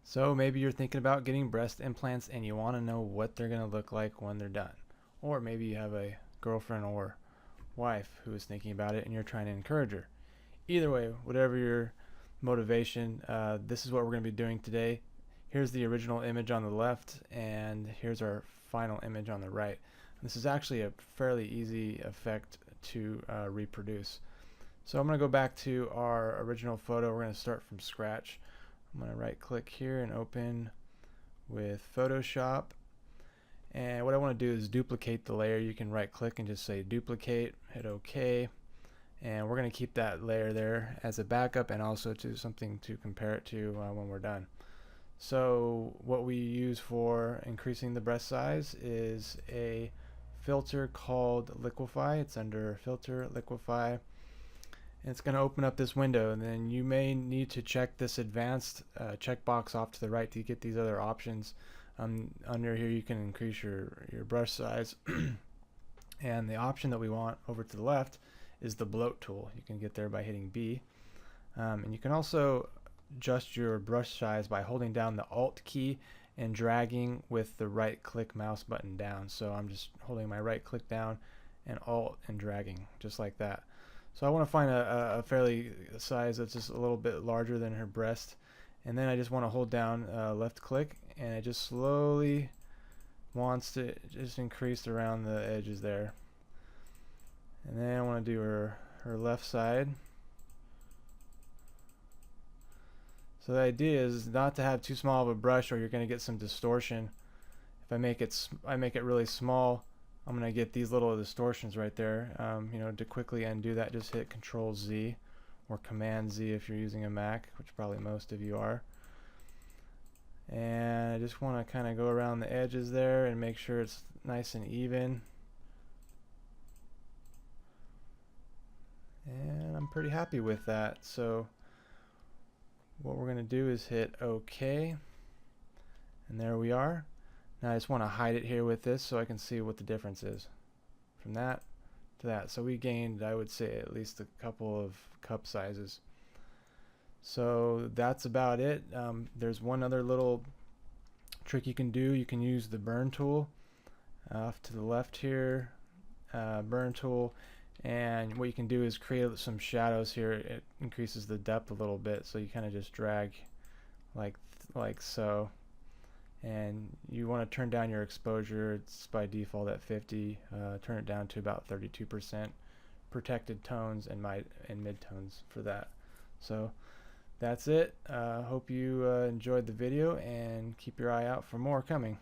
So maybe you're thinking about getting breast implants and you want to know what they're going to look like when they're done. Or maybe you have a girlfriend or wife who is thinking about it and you're trying to encourage her. Either way, whatever your motivation, this is what we're going to be doing today. Here's the original image on the left, and here's our final image on the right. This is actually a fairly easy effect to reproduce. So I'm going to go back to our original photo. We're going to start from scratch. I'm going to right click here and open with Photoshop. And what I want to do is duplicate the layer. You can right click and just say duplicate, hit OK. And we're going to keep that layer there as a backup and also to something to compare it to when we're done. So what we use for increasing the breast size is a filter called Liquify. It's under Filter, Liquify. And it's going to open up this window, and then you may need to check this advanced checkbox off to the right to get these other options. Under here you can increase your brush size. And the option that we want over to the left is the Bloat Tool. You can get there by hitting B. And you can also adjust your brush size by holding down the Alt key and dragging with the right click mouse button down. So I'm just holding my right click down and Alt and dragging just like that. So I want to find a fairly size that's just a little bit larger than her breast, and then I just want to hold down left click, and it just slowly wants to just increase around the edges there. And then I want to do her left side. So the idea is not to have too small of a brush, or you're going to get some distortion. If I make it really small, I'm going to get these little distortions right there. To quickly undo that, just hit Control Z or Command Z if you're using a Mac, which probably most of you are. And I just want to kind of go around the edges there and make sure it's nice and even. And I'm pretty happy with that. So what we're going to do is hit OK. And there we are. Now I just want to hide it here with this so I can see what the difference is from that to that. So we gained, I would say, at least a couple of cup sizes. So that's about it. There's one other little trick you can do. You can use the burn tool off to the left here, burn tool, and what you can do is create some shadows here. It increases the depth a little bit, so you kind of just drag like so. And you want to turn down your exposure. It's by default at 50. Turn it down to about 32%. Protected tones and midtones for that. So that's it. Hope you enjoyed the video, and keep your eye out for more coming.